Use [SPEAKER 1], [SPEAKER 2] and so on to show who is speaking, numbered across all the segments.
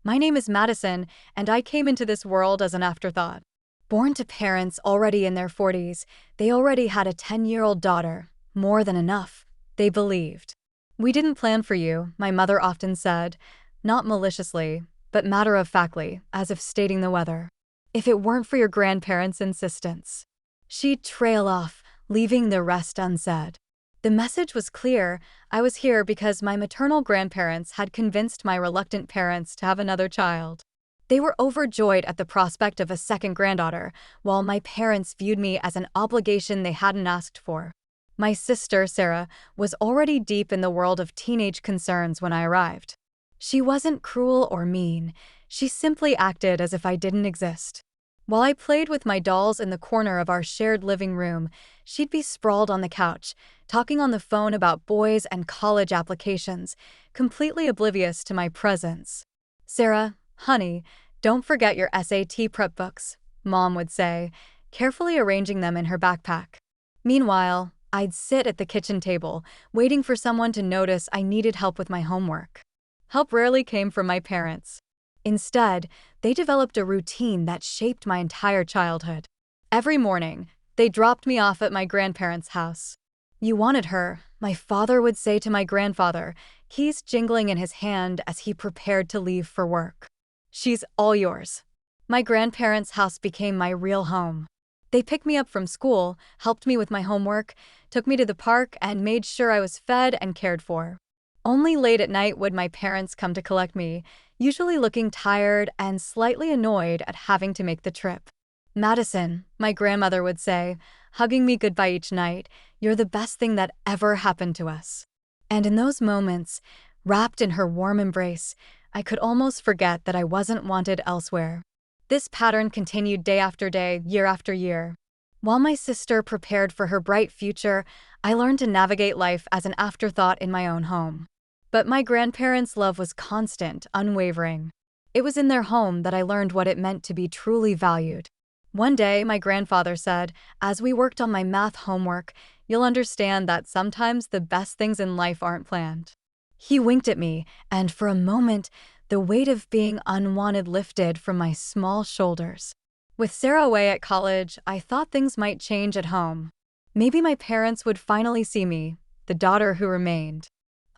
[SPEAKER 1] My name is Madison, and I came into this world as an afterthought. Born to parents already in their 40s, they already had a 10-year-old daughter. More than enough, they believed. We didn't plan for you, my mother often said, not maliciously, but matter-of-factly, as if stating the weather. If it weren't for your grandparents' insistence. She'd trail off, leaving the rest unsaid. The message was clear. I was here because my maternal grandparents had convinced my reluctant parents to have another child. They were overjoyed at the prospect of a second granddaughter, while my parents viewed me as an obligation they hadn't asked for. My sister, Sarah, was already deep in the world of teenage concerns when I arrived. She wasn't cruel or mean. She simply acted as if I didn't exist. While I played with my dolls in the corner of our shared living room, she'd be sprawled on the couch, talking on the phone about boys and college applications, completely oblivious to my presence. "Sarah, honey, don't forget your SAT prep books," Mom would say, carefully arranging them in her backpack. Meanwhile, I'd sit at the kitchen table, waiting for someone to notice I needed help with my homework. Help rarely came from my parents. Instead, they developed a routine that shaped my entire childhood. Every morning, they dropped me off at my grandparents' house. "You wanted her," my father would say to my grandfather, keys jingling in his hand as he prepared to leave for work. "She's all yours." My grandparents' house became my real home. They picked me up from school, helped me with my homework, took me to the park, and made sure I was fed and cared for. Only late at night would my parents come to collect me, usually looking tired and slightly annoyed at having to make the trip. "Madison," my grandmother would say, hugging me goodbye each night, "you're the best thing that ever happened to us." And in those moments, wrapped in her warm embrace, I could almost forget that I wasn't wanted elsewhere. This pattern continued day after day, year after year. While my sister prepared for her bright future, I learned to navigate life as an afterthought in my own home. But my grandparents' love was constant, unwavering. It was in their home that I learned what it meant to be truly valued. One day, my grandfather said, as we worked on my math homework, "You'll understand that sometimes the best things in life aren't planned." He winked at me, and for a moment, the weight of being unwanted lifted from my small shoulders. With Sarah away at college, I thought things might change at home. Maybe my parents would finally see me, the daughter who remained.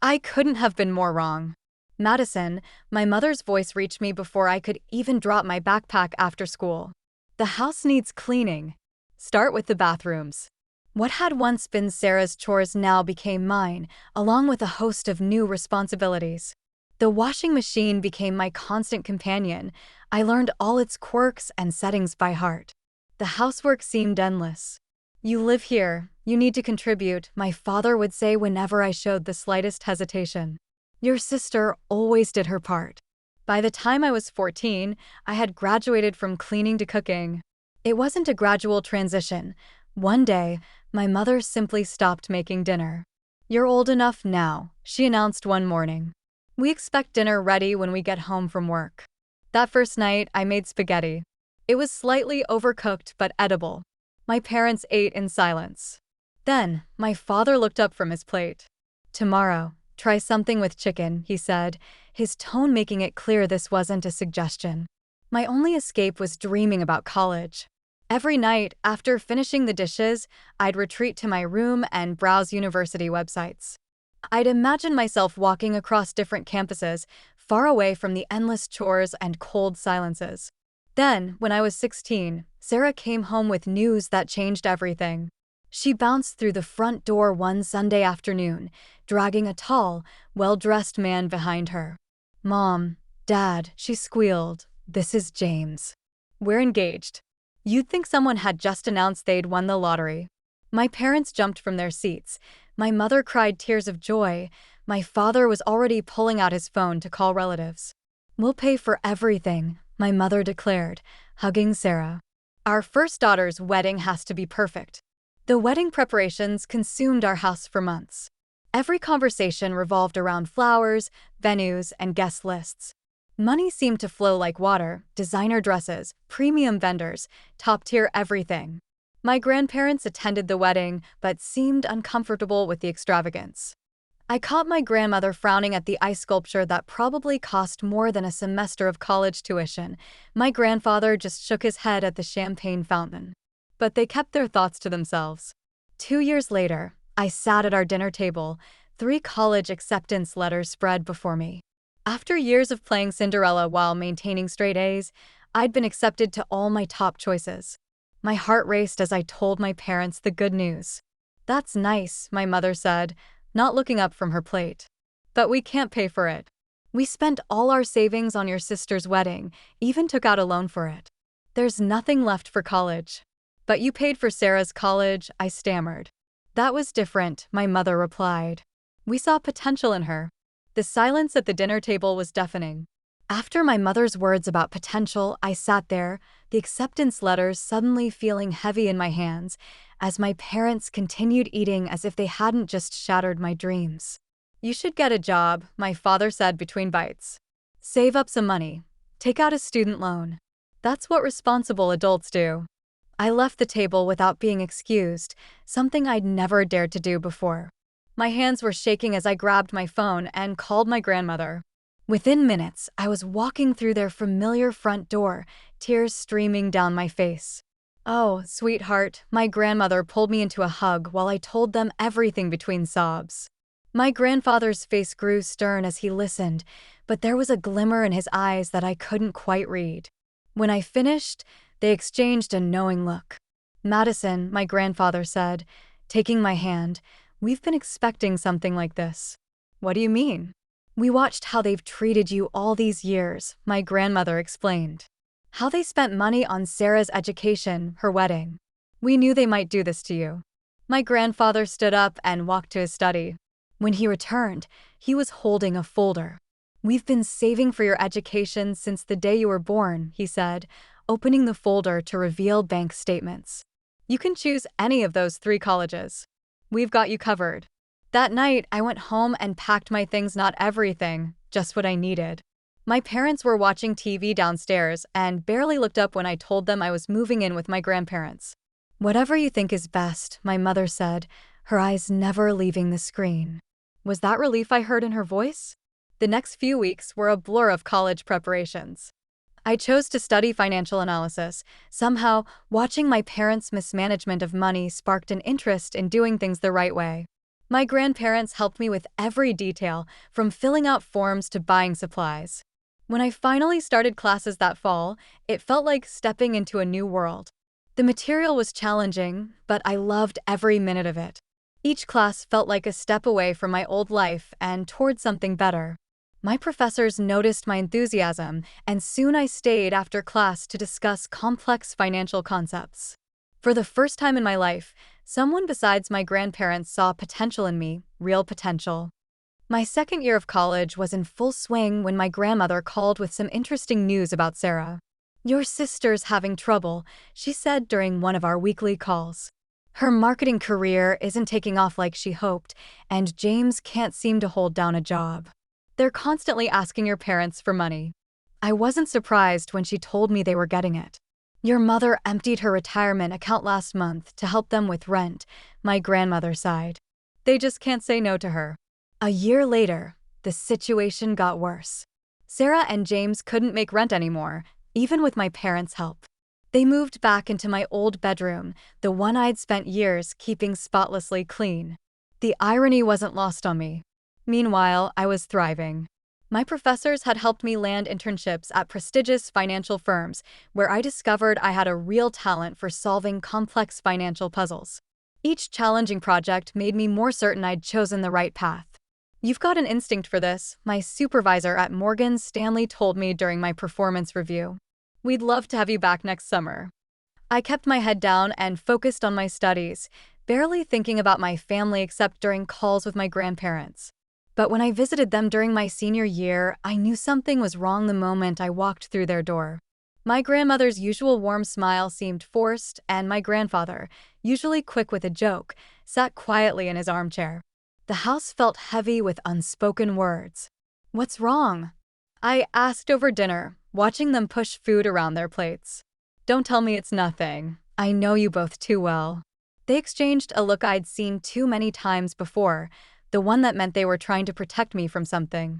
[SPEAKER 1] I couldn't have been more wrong. "Madison," my mother's voice reached me before I could even drop my backpack after school. "The house needs cleaning. Start with the bathrooms." What had once been Sarah's chores now became mine, along with a host of new responsibilities. The washing machine became my constant companion. I learned all its quirks and settings by heart. The housework seemed endless. "You live here, you need to contribute," my father would say whenever I showed the slightest hesitation. "Your sister always did her part." By the time I was 14, I had graduated from cleaning to cooking. It wasn't a gradual transition. One day, my mother simply stopped making dinner. "You're old enough now," she announced one morning. "We expect dinner ready when we get home from work." That first night, I made spaghetti. It was slightly overcooked but edible. My parents ate in silence. Then, my father looked up from his plate. "Tomorrow, try something with chicken," he said, his tone making it clear this wasn't a suggestion. My only escape was dreaming about college. Every night, after finishing the dishes, I'd retreat to my room and browse university websites. I'd imagine myself walking across different campuses, far away from the endless chores and cold silences. Then, when I was 16, Sarah came home with news that changed everything. She bounced through the front door one Sunday afternoon, dragging a tall, well-dressed man behind her. "Mom, Dad," she squealed, "this is James. We're engaged." You'd think someone had just announced they'd won the lottery. My parents jumped from their seats. My mother cried tears of joy. My father was already pulling out his phone to call relatives. "We'll pay for everything," my mother declared, hugging Sarah. "Our first daughter's wedding has to be perfect." The wedding preparations consumed our house for months. Every conversation revolved around flowers, venues, and guest lists. Money seemed to flow like water: designer dresses, premium vendors, top-tier everything. My grandparents attended the wedding, but seemed uncomfortable with the extravagance. I caught my grandmother frowning at the ice sculpture that probably cost more than a semester of college tuition. My grandfather just shook his head at the champagne fountain. But they kept their thoughts to themselves. 2 years later, I sat at our dinner table, 3 college acceptance letters spread before me. After years of playing Cinderella while maintaining straight A's, I'd been accepted to all my top choices. My heart raced as I told my parents the good news. "That's nice," my mother said, not looking up from her plate. "But we can't pay for it. We spent all our savings on your sister's wedding, even took out a loan for it. There's nothing left for college." "But you paid for Sarah's college," I stammered. "That was different," my mother replied. "We saw potential in her." The silence at the dinner table was deafening. After my mother's words about potential, I sat there, the acceptance letters suddenly feeling heavy in my hands, as my parents continued eating as if they hadn't just shattered my dreams. "You should get a job," my father said between bites. "Save up some money. Take out a student loan. That's what responsible adults do." I left the table without being excused, something I'd never dared to do before. My hands were shaking as I grabbed my phone and called my grandmother. Within minutes, I was walking through their familiar front door, tears streaming down my face. "Oh, sweetheart," my grandmother pulled me into a hug while I told them everything between sobs. My grandfather's face grew stern as he listened, but there was a glimmer in his eyes that I couldn't quite read. When I finished, they exchanged a knowing look. "Madison," my grandfather said, taking my hand, "we've been expecting something like this." "What do you mean?" "We watched how they've treated you all these years," my grandmother explained. "How they spent money on Sarah's education, her wedding. We knew they might do this to you." My grandfather stood up and walked to his study. When he returned, he was holding a folder. "We've been saving for your education since the day you were born," he said, opening the folder to reveal bank statements. "You can choose any of those 3 colleges. We've got you covered." That night, I went home and packed my things, not everything, just what I needed. My parents were watching TV downstairs and barely looked up when I told them I was moving in with my grandparents. "Whatever you think is best," my mother said, her eyes never leaving the screen. Was that relief I heard in her voice? The next few weeks were a blur of college preparations. I chose to study financial analysis. Somehow, watching my parents' mismanagement of money sparked an interest in doing things the right way. My grandparents helped me with every detail, from filling out forms to buying supplies. When I finally started classes that fall, it felt like stepping into a new world. The material was challenging, but I loved every minute of it. Each class felt like a step away from my old life and toward something better. My professors noticed my enthusiasm, and soon I stayed after class to discuss complex financial concepts. For the first time in my life, someone besides my grandparents saw potential in me, real potential. My second year of college was in full swing when my grandmother called with some interesting news about Sarah. "Your sister's having trouble," she said during one of our weekly calls. "Her marketing career isn't taking off like she hoped, and James can't seem to hold down a job. They're constantly asking your parents for money." I wasn't surprised when she told me they were getting it. "Your mother emptied her retirement account last month to help them with rent," my grandmother sighed. "They just can't say no to her." A year later, the situation got worse. Sarah and James couldn't make rent anymore, even with my parents' help. They moved back into my old bedroom, the one I'd spent years keeping spotlessly clean. The irony wasn't lost on me. Meanwhile, I was thriving. My professors had helped me land internships at prestigious financial firms, where I discovered I had a real talent for solving complex financial puzzles. Each challenging project made me more certain I'd chosen the right path. "You've got an instinct for this," my supervisor at Morgan Stanley told me during my performance review. "We'd love to have you back next summer." I kept my head down and focused on my studies, barely thinking about my family except during calls with my grandparents. But when I visited them during my senior year, I knew something was wrong the moment I walked through their door. My grandmother's usual warm smile seemed forced, and my grandfather, usually quick with a joke, sat quietly in his armchair. The house felt heavy with unspoken words. "What's wrong?" I asked over dinner, watching them push food around their plates. "Don't tell me it's nothing. I know you both too well." They exchanged a look I'd seen too many times before, the one that meant they were trying to protect me from something.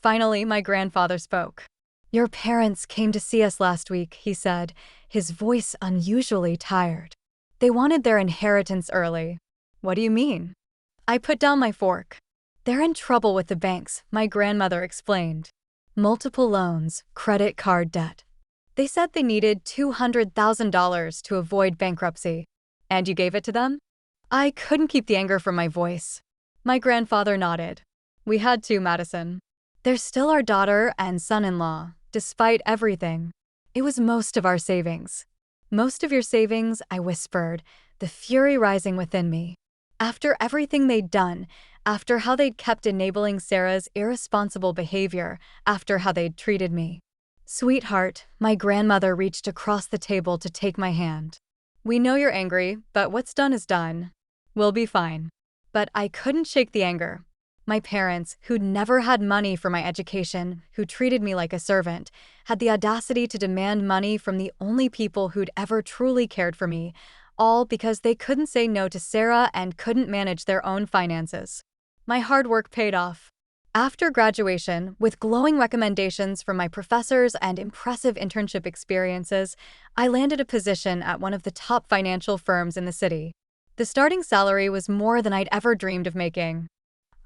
[SPEAKER 1] Finally, my grandfather spoke. "Your parents came to see us last week," he said, his voice unusually tired. "They wanted their inheritance early." "What do you mean?" I put down my fork. "They're in trouble with the banks," my grandmother explained. "Multiple loans, credit card debt. They said they needed $200,000 to avoid bankruptcy." "And you gave it to them?" I couldn't keep the anger from my voice. My grandfather nodded. "We had to, Madison. They're still our daughter and son-in-law, despite everything. It was most of our savings." "Most of your savings," I whispered, the fury rising within me. After everything they'd done, after how they'd kept enabling Sarah's irresponsible behavior, after how they'd treated me. "Sweetheart," my grandmother reached across the table to take my hand. "We know you're angry, but what's done is done. We'll be fine." But I couldn't shake the anger. My parents, who'd never had money for my education, who treated me like a servant, had the audacity to demand money from the only people who'd ever truly cared for me, all because they couldn't say no to Sarah and couldn't manage their own finances. My hard work paid off. After graduation, with glowing recommendations from my professors and impressive internship experiences, I landed a position at one of the top financial firms in the city. The starting salary was more than I'd ever dreamed of making.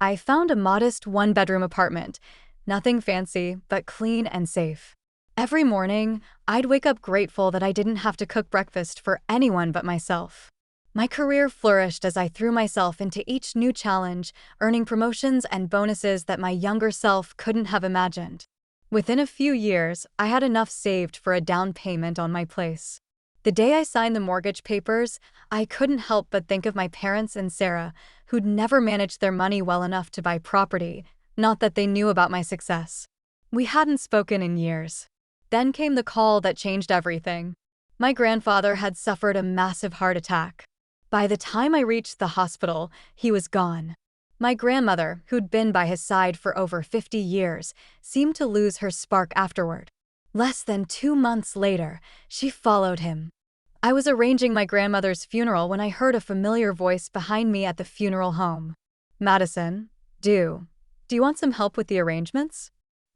[SPEAKER 1] I found a modest one-bedroom apartment, nothing fancy, but clean and safe. Every morning, I'd wake up grateful that I didn't have to cook breakfast for anyone but myself. My career flourished as I threw myself into each new challenge, earning promotions and bonuses that my younger self couldn't have imagined. Within a few years, I had enough saved for a down payment on my place. The day I signed the mortgage papers, I couldn't help but think of my parents and Sarah, who'd never managed their money well enough to buy property, not that they knew about my success. We hadn't spoken in years. Then came the call that changed everything. My grandfather had suffered a massive heart attack. By the time I reached the hospital, he was gone. My grandmother, who'd been by his side for over 50 years, seemed to lose her spark afterward. Less than 2 months later, she followed him. I was arranging my grandmother's funeral when I heard a familiar voice behind me at the funeral home. "Madison, do you want some help with the arrangements?"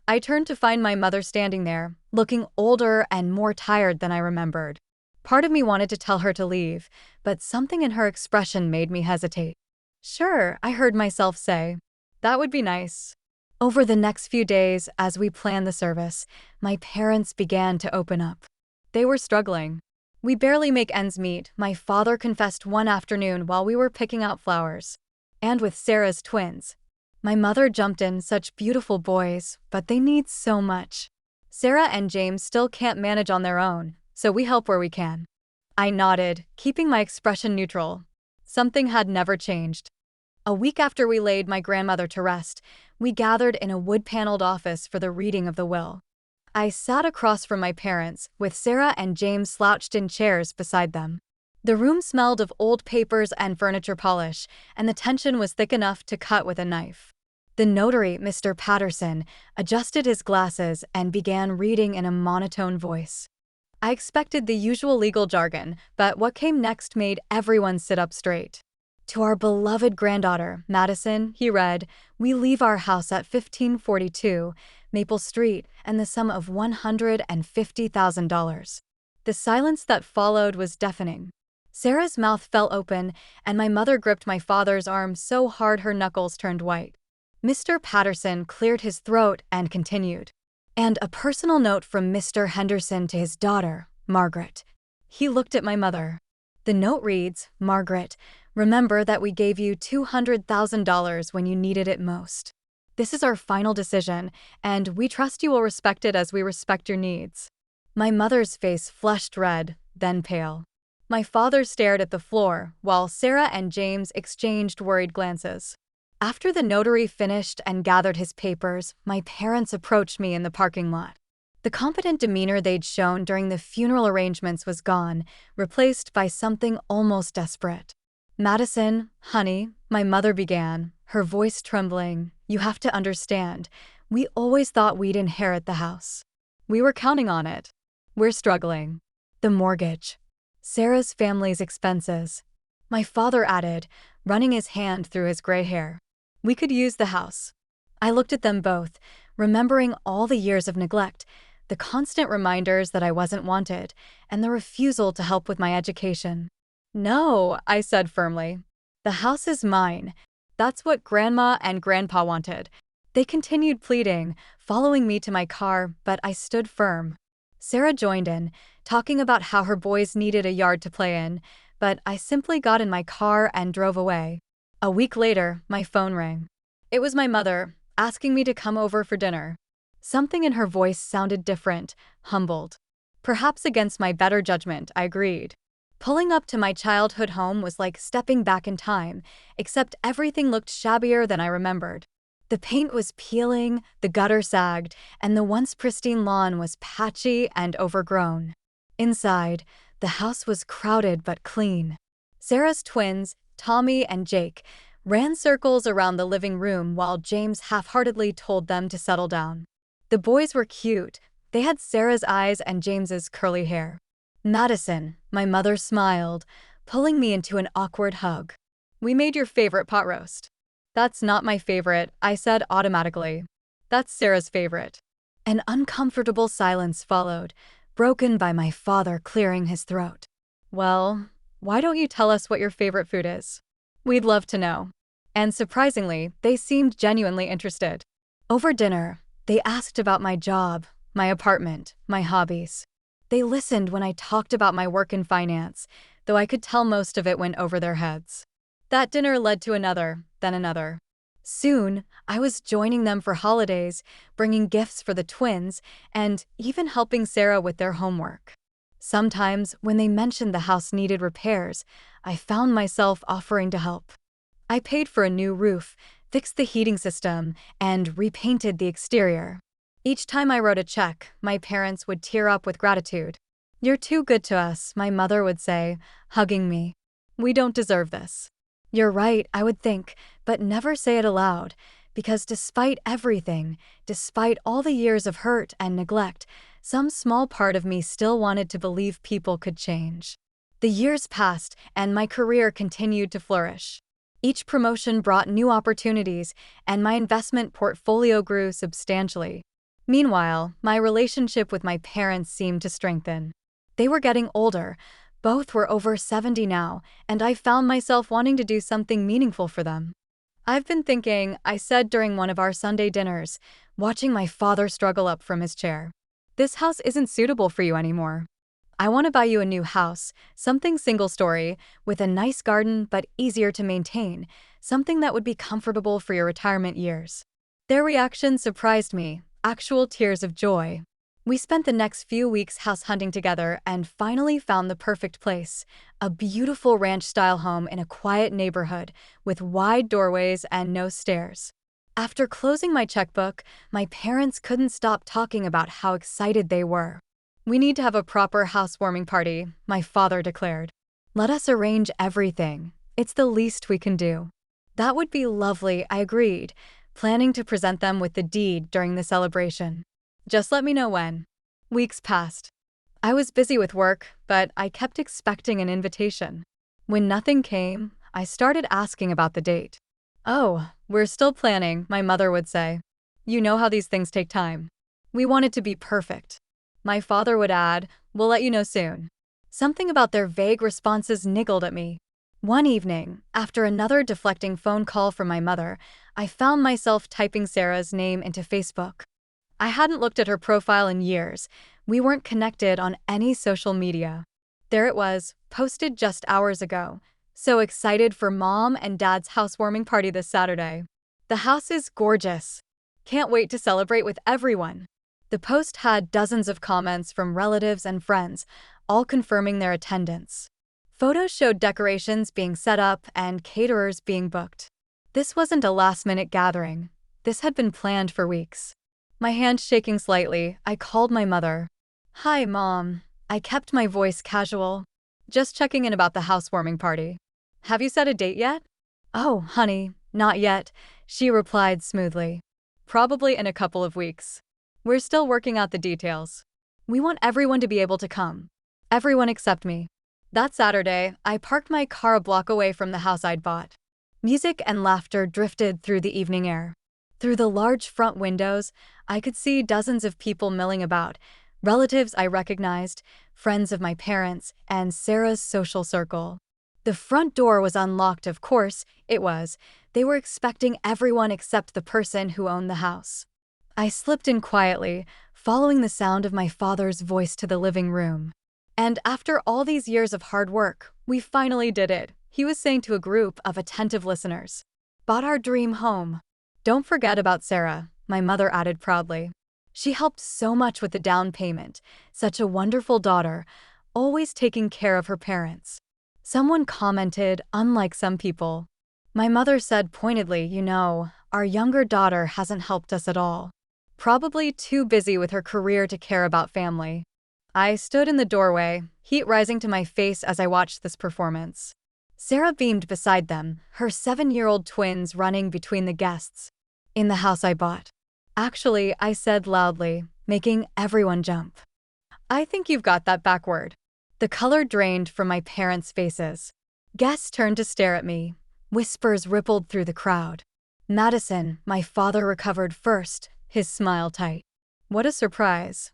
[SPEAKER 1] I turned to find my mother standing there, looking older and more tired than I remembered. Part of me wanted to tell her to leave, but something in her expression made me hesitate. "Sure," I heard myself say. "That would be nice." Over the next few days, as we planned the service, my parents began to open up. They were struggling. "We barely make ends meet," my father confessed one afternoon while we were picking out flowers. "And with Sarah's twins." My mother jumped in, "Such beautiful boys, but they need so much. Sarah and James still can't manage on their own, so we help where we can." I nodded, keeping my expression neutral. Something had never changed. A week after we laid my grandmother to rest, we gathered in a wood-paneled office for the reading of the will. I sat across from my parents, with Sarah and James slouched in chairs beside them. The room smelled of old papers and furniture polish, and the tension was thick enough to cut with a knife. The notary, Mr. Patterson, adjusted his glasses and began reading in a monotone voice. I expected the usual legal jargon, but what came next made everyone sit up straight. "To our beloved granddaughter, Madison," he read, "we leave our house at 1542 Maple Street and the sum of $150,000. The silence that followed was deafening. Sarah's mouth fell open, and my mother gripped my father's arm so hard her knuckles turned white. Mr. Patterson cleared his throat and continued. "And a personal note from Mr. Henderson to his daughter, Margaret." He looked at my mother. "The note reads, 'Margaret, remember that we gave you $200,000 when you needed it most. This is our final decision, and we trust you will respect it as we respect your needs.'" My mother's face flushed red, then pale. My father stared at the floor, while Sarah and James exchanged worried glances. After the notary finished and gathered his papers, my parents approached me in the parking lot. The competent demeanor they'd shown during the funeral arrangements was gone, replaced by something almost desperate. "Madison, honey," my mother began, her voice trembling, "you have to understand, we always thought we'd inherit the house. We were counting on it. We're struggling. The mortgage. Sarah's family's expenses." My father added, running his hand through his gray hair. We could use the house. I looked at them both, remembering all the years of neglect, the constant reminders that I wasn't wanted, and the refusal to help with my education. No, I said firmly. The house is mine. That's what Grandma and Grandpa wanted. They continued pleading, following me to my car, but I stood firm. Sarah joined in, talking about how her boys needed a yard to play in, but I simply got in my car and drove away. A week later, my phone rang. It was my mother, asking me to come over for dinner. Something in her voice sounded different, humbled. Perhaps against my better judgment, I agreed. Pulling up to my childhood home was like stepping back in time, except everything looked shabbier than I remembered. The paint was peeling, the gutter sagged, and the once pristine lawn was patchy and overgrown. Inside, the house was crowded but clean. Sarah's twins, Tommy and Jake, ran circles around the living room while James half-heartedly told them to settle down. The boys were cute. They had Sarah's eyes and James's curly hair. Madison, my mother smiled, pulling me into an awkward hug. We made your favorite pot roast. That's not my favorite, I said automatically. That's Sarah's favorite. An uncomfortable silence followed, broken by my father clearing his throat. Well, why don't you tell us what your favorite food is? We'd love to know. And surprisingly, they seemed genuinely interested. Over dinner, they asked about my job, my apartment, my hobbies. They listened when I talked about my work in finance, though I could tell most of it went over their heads. That dinner led to another, then another. Soon, I was joining them for holidays, bringing gifts for the twins, and even helping Sarah with their homework. Sometimes, when they mentioned the house needed repairs, I found myself offering to help. I paid for a new roof, fixed the heating system, and repainted the exterior. Each time I wrote a check, my parents would tear up with gratitude. "You're too good to us," my mother would say, hugging me. "We don't deserve this." You're right, I would think, but never say it aloud, because despite everything, despite all the years of hurt and neglect, some small part of me still wanted to believe people could change. The years passed, and my career continued to flourish. Each promotion brought new opportunities, and my investment portfolio grew substantially. Meanwhile, my relationship with my parents seemed to strengthen. They were getting older. Both were over 70 now, and I found myself wanting to do something meaningful for them. "I've been thinking," I said during one of our Sunday dinners, watching my father struggle up from his chair. "This house isn't suitable for you anymore. I want to buy you a new house, something single-story, with a nice garden but easier to maintain, something that would be comfortable for your retirement years." Their reaction surprised me, actual tears of joy. We spent the next few weeks house hunting together and finally found the perfect place, a beautiful ranch-style home in a quiet neighborhood with wide doorways and no stairs. After closing my checkbook, my parents couldn't stop talking about how excited they were. "We need to have a proper housewarming party," my father declared. "Let us arrange everything. It's the least we can do." That would be lovely, I agreed, planning to present them with the deed during the celebration. "Just let me know when." Weeks passed. I was busy with work, but I kept expecting an invitation. When nothing came, I started asking about the date. "Oh, we're still planning," my mother would say. "You know how these things take time. We want it to be perfect." My father would add, "We'll let you know soon." Something about their vague responses niggled at me. One evening, after another deflecting phone call from my mother, I found myself typing Sarah's name into Facebook. I hadn't looked at her profile in years. We weren't connected on any social media. There it was, posted just hours ago. "So excited for Mom and Dad's housewarming party this Saturday. The house is gorgeous. Can't wait to celebrate with everyone." The post had dozens of comments from relatives and friends, all confirming their attendance. Photos showed decorations being set up and caterers being booked. This wasn't a last-minute gathering. This had been planned for weeks. My hand shaking slightly, I called my mother. "Hi, Mom." I kept my voice casual. "Just checking in about the housewarming party. Have you set a date yet?" "Oh, honey, not yet," she replied smoothly. "Probably in a couple of weeks. We're still working out the details. We want everyone to be able to come. Everyone except me." That Saturday, I parked my car a block away from the house I'd bought. Music and laughter drifted through the evening air. Through the large front windows, I could see dozens of people milling about, relatives I recognized, friends of my parents, and Sarah's social circle. The front door was unlocked, of course, it was. They were expecting everyone except the person who owned the house. I slipped in quietly, following the sound of my father's voice to the living room. And after all these years of hard work, we finally did it, he was saying to a group of attentive listeners. Bought our dream home. Don't forget about Sarah, my mother added proudly. She helped so much with the down payment, such a wonderful daughter, always taking care of her parents. Someone commented, unlike some people. My mother said pointedly, our younger daughter hasn't helped us at all. Probably too busy with her career to care about family. I stood in the doorway, heat rising to my face as I watched this performance. Sarah beamed beside them, her 7-year-old twins running between the guests. In the house I bought. Actually, I said loudly, making everyone jump. I think you've got that backward. The color drained from my parents' faces. Guests turned to stare at me. Whispers rippled through the crowd. Madison, my father recovered first, his smile tight. What a surprise.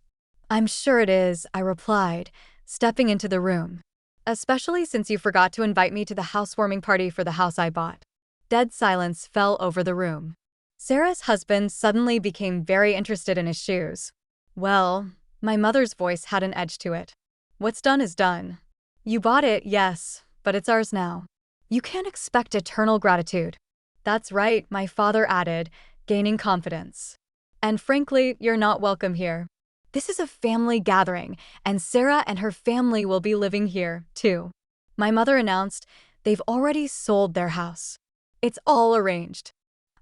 [SPEAKER 1] I'm sure it is, I replied, stepping into the room. Especially since you forgot to invite me to the housewarming party for the house I bought. Dead silence fell over the room. Sarah's husband suddenly became very interested in his shoes. Well, my mother's voice had an edge to it. What's done is done. You bought it, yes, but it's ours now. You can't expect eternal gratitude. That's right, my father added, gaining confidence. And frankly, you're not welcome here. This is a family gathering, and Sarah and her family will be living here, too. My mother announced they've already sold their house. It's all arranged.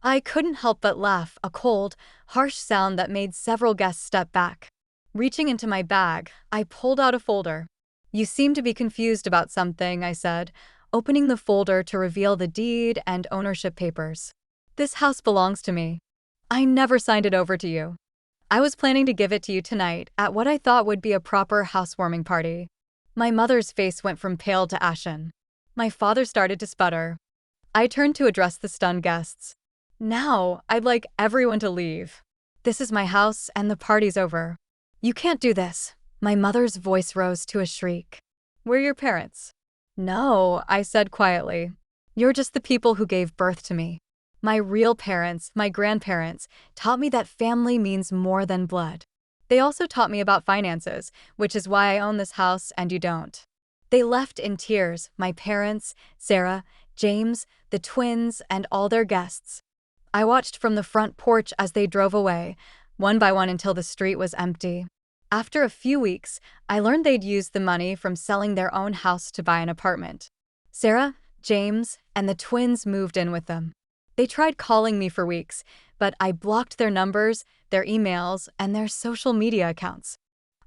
[SPEAKER 1] I couldn't help but laugh, a cold, harsh sound that made several guests step back. Reaching into my bag, I pulled out a folder. You seem to be confused about something, I said, opening the folder to reveal the deed and ownership papers. This house belongs to me. I never signed it over to you. I was planning to give it to you tonight at what I thought would be a proper housewarming party. My mother's face went from pale to ashen. My father started to sputter. I turned to address the stunned guests. Now, I'd like everyone to leave. This is my house and the party's over. You can't do this. My mother's voice rose to a shriek. We're your parents. No, I said quietly. You're just the people who gave birth to me. My real parents, my grandparents, taught me that family means more than blood. They also taught me about finances, which is why I own this house and you don't. They left in tears, my parents, Sarah, James, the twins, and all their guests. I watched from the front porch as they drove away, one by one until the street was empty. After a few weeks, I learned they'd used the money from selling their own house to buy an apartment. Sarah, James, and the twins moved in with them. They tried calling me for weeks, but I blocked their numbers, their emails, and their social media accounts.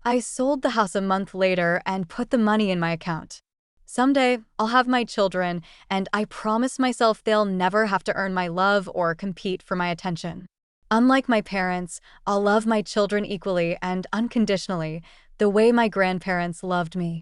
[SPEAKER 1] I sold the house a month later and put the money in my account. Someday, I'll have my children, and I promise myself they'll never have to earn my love or compete for my attention. Unlike my parents, I'll love my children equally and unconditionally, the way my grandparents loved me.